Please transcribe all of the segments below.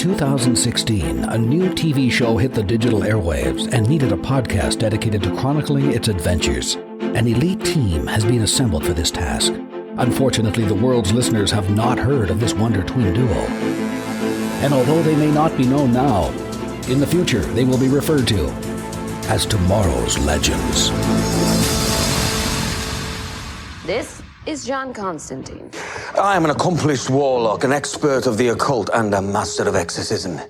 2016, a new TV show hit the digital airwaves and needed a podcast dedicated to chronicling its adventures. An elite team has been assembled for this task. Unfortunately, the world's listeners have not heard of this Wonder Twin duo. And although they may not be known now, in the future they will be referred to as tomorrow's legends. This is John Constantine. I am an accomplished warlock, an expert of the occult, and a master of exorcism.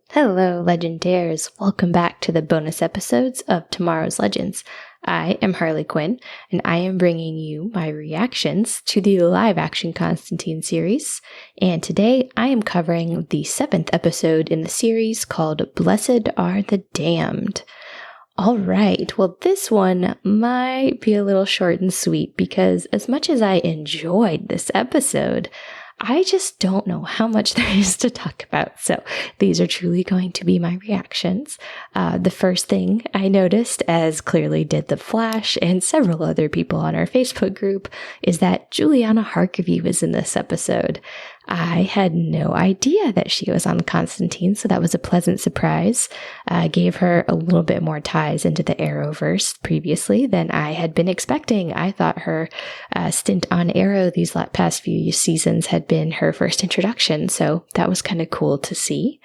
Hello, Legendaires. Welcome back to the bonus episodes of Tomorrow's Legends. I am Harley Quinn, and I am bringing you my reactions to the live-action Constantine series. And today, I am covering the 7th episode in the series called Blessed Are the Damned. All right, well, this one might be a little short and sweet because as much as I enjoyed this episode, I just don't know how much there is to talk about. So these are truly going to be my reactions. The first thing I noticed, as clearly did The Flash and several other people on our Facebook group, is that Juliana Harkavy was in this episode. I had no idea that she was on Constantine, so that was a pleasant surprise. Gave her a little bit more ties into the Arrowverse previously than I had been expecting. I thought her stint on Arrow these past few seasons had been her first introduction, so that was kind of cool to see.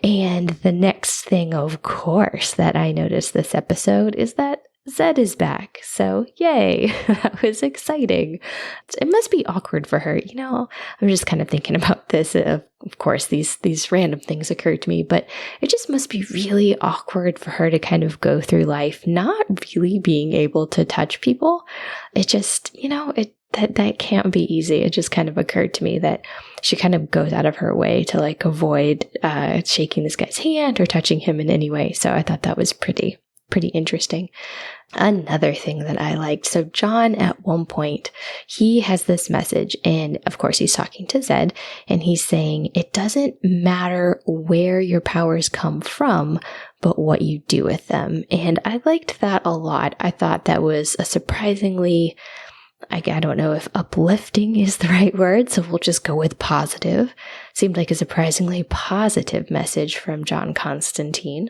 And the next thing, of course, that I noticed this episode is that Zed is back, so yay, that was exciting. It must be awkward for her, I'm just kind of thinking about this. Of course, these random things occur to me, but it just must be really awkward for her to kind of go through life not really being able to touch people. It just, that can't be easy. It just kind of occurred to me that she kind of goes out of her way to avoid shaking this guy's hand or touching him in any way, so I thought that was pretty interesting. Another thing that I liked, so John at one point, he has this message, and of course he's talking to Zed, and he's saying, it doesn't matter where your powers come from, but what you do with them. And I liked that a lot. I thought that was a surprisingly, I don't know if uplifting is the right word, so we'll just go with positive. Seemed like a surprisingly positive message from John Constantine.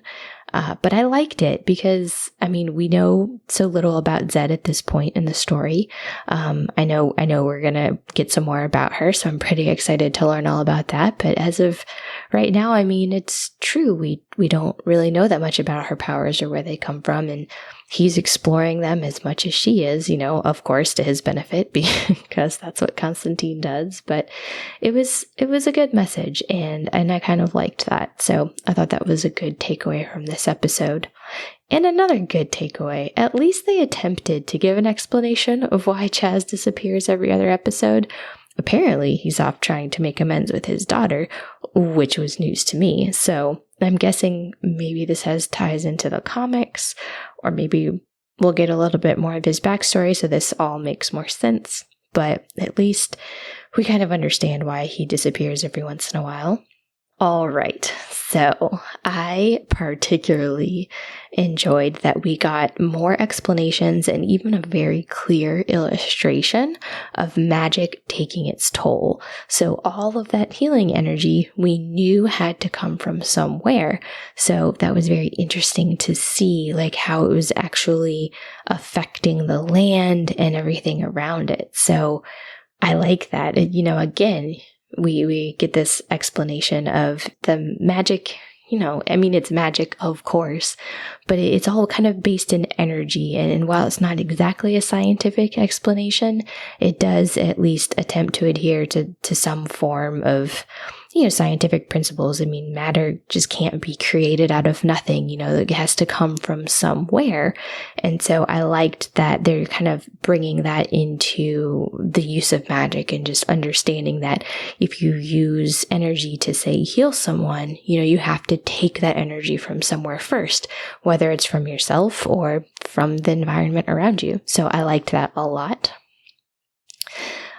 But I liked it because, we know so little about Zed at this point in the story. I know we're going to get some more about her, so I'm pretty excited to learn all about that. But as of right now, it's true. We don't really know that much about her powers or where they come from, and he's exploring them as much as she is, of course, to his benefit, because that's what Constantine does. But it was a good message, and I kind of liked that. So I thought that was a good takeaway from this episode. And another good takeaway, at least they attempted to give an explanation of why Chaz disappears every other episode. Apparently, he's off trying to make amends with his daughter, which was news to me. So I'm guessing maybe this has ties into the comics, or maybe we'll get a little bit more of his backstory, so this all makes more sense. But at least we kind of understand why he disappears every once in a while. All right, so I particularly enjoyed that we got more explanations and even a very clear illustration of magic taking its toll. So all of that healing energy we knew had to come from somewhere. So that was very interesting to see, how it was actually affecting the land and everything around it. So I like that. Again, we get this explanation of the magic, it's magic, of course, but it's all kind of based in energy. And while it's not exactly a scientific explanation, it does at least attempt to adhere to some form of, scientific principles. Matter just can't be created out of nothing, it has to come from somewhere. And so I liked that they're kind of bringing that into the use of magic and just understanding that if you use energy to, say, heal someone, you have to take that energy from somewhere first, whether it's from yourself or from the environment around you. So I liked that a lot.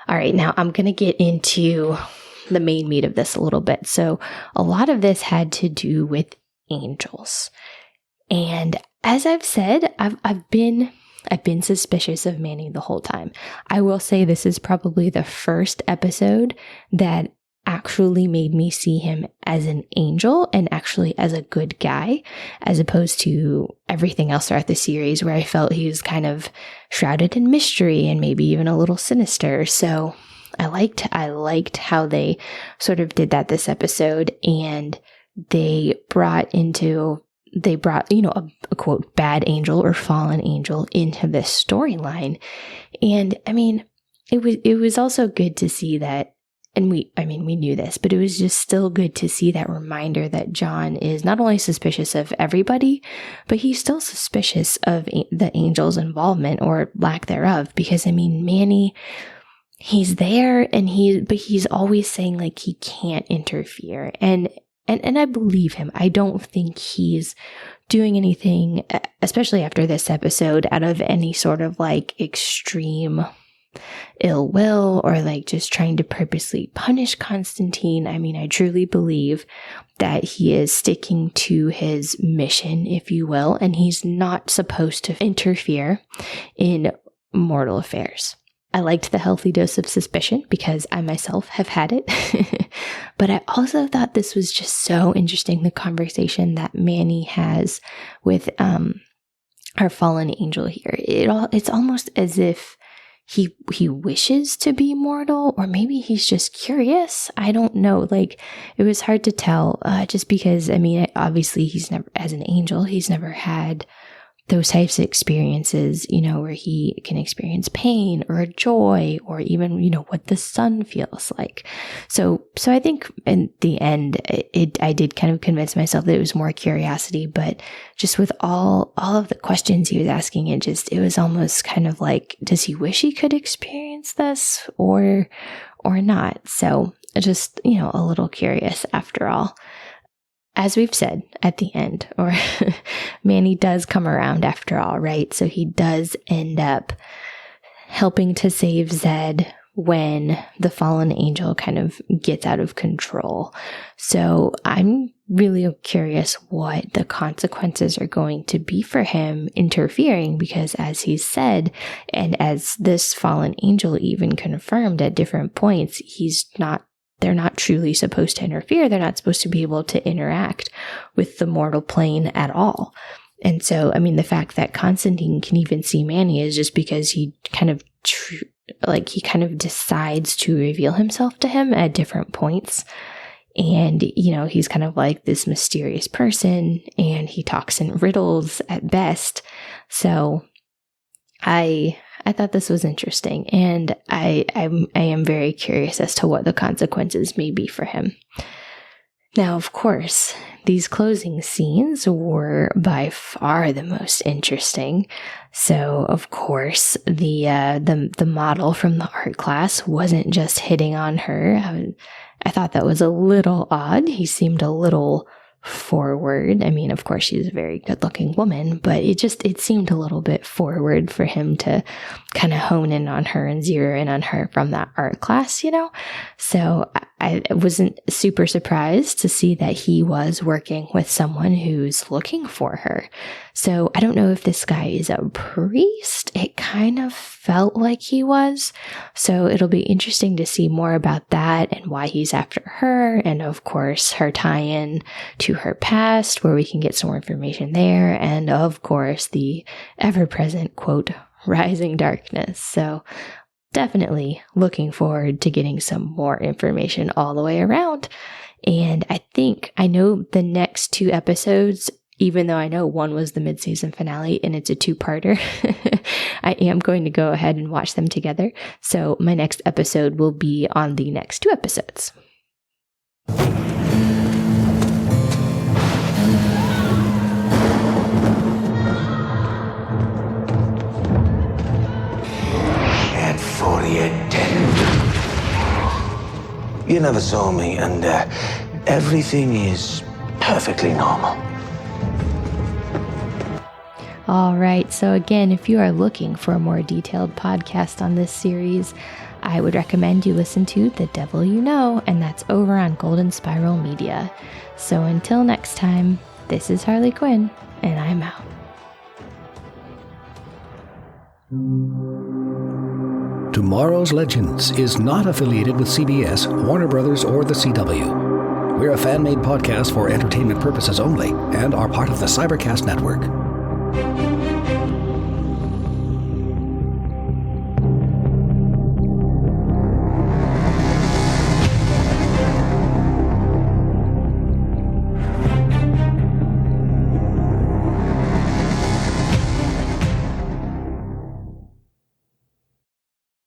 All right, now I'm going to get into the main meat of this a little bit. So a lot of this had to do with angels. And as I've said, I've been suspicious of Manny the whole time. I will say this is probably the first episode that actually made me see him as an angel and actually as a good guy, as opposed to everything else throughout the series where I felt he was kind of shrouded in mystery and maybe even a little sinister. So I liked how they sort of did that this episode, and they brought, a quote, bad angel or fallen angel into this storyline. And I mean, it was also good to see that, and we knew this, but it was just still good to see that reminder that John is not only suspicious of everybody, but he's still suspicious of the angel's involvement or lack thereof. Because I mean, Manny, he's there and he's always saying like he can't interfere. And I believe him. I don't think he's doing anything, especially after this episode, out of any sort of like extreme ill will or like just trying to purposely punish Constantine. I mean, I truly believe that he is sticking to his mission, if you will, and he's not supposed to interfere in mortal affairs. I liked the healthy dose of suspicion because I myself have had it. But I also thought this was just so interesting, the conversation that Manny has with our fallen angel here. It's almost as if he wishes to be mortal, or maybe he's just curious. I don't know. Like, it was hard to tell, just because, I mean, obviously he's never, as an angel, he's never had those types of experiences, where he can experience pain or joy or even, what the sun feels like. So I think in the end, I did kind of convince myself that it was more curiosity, but just with all of the questions he was asking, it was almost kind of like, does he wish he could experience this or not? So just, a little curious after all. As we've said at the end, or Manny does come around after all, right? So he does end up helping to save Zed when the fallen angel kind of gets out of control. So I'm really curious what the consequences are going to be for him interfering, because as he said, and as this fallen angel even confirmed at different points, they're not truly supposed to interfere. They're not supposed to be able to interact with the mortal plane at all. And so, I mean, the fact that Constantine can even see Manny is just because he kind of decides to reveal himself to him at different points. And, he's kind of like this mysterious person, and he talks in riddles at best. So I thought this was interesting, and I am very curious as to what the consequences may be for him. Now, of course, these closing scenes were by far the most interesting. So, of course, the model from the art class wasn't just hitting on her. I thought that was a little odd. He seemed a little forward. I mean, of course, she's a very good-looking woman, but it seemed a little bit forward for him to kind of hone in on her and zero in on her from that art class, So I wasn't super surprised to see that he was working with someone who's looking for her. So I don't know if this guy is a priest. It kind of felt like he was. So it'll be interesting to see more about that and why he's after her. And of course, her tie-in to her past, where we can get some more information there. And of course, the ever-present, quote, rising darkness. So definitely looking forward to getting some more information all the way around. And I know the next 2 episodes, even though I know one was the mid-season finale and it's a 2-parter, I am going to go ahead and watch them together. So my next episode will be on the next 2 episodes. You never saw me, and everything is perfectly normal. All right, so again, if you are looking for a more detailed podcast on this series, I would recommend you listen to The Devil You Know, and that's over on Golden Spiral Media. So until next time, this is Harley Quinn, and I'm out. Tomorrow's Legends is not affiliated with CBS, Warner Brothers, or the CW. We're a fan-made podcast for entertainment purposes only and are part of the Cybercast Network.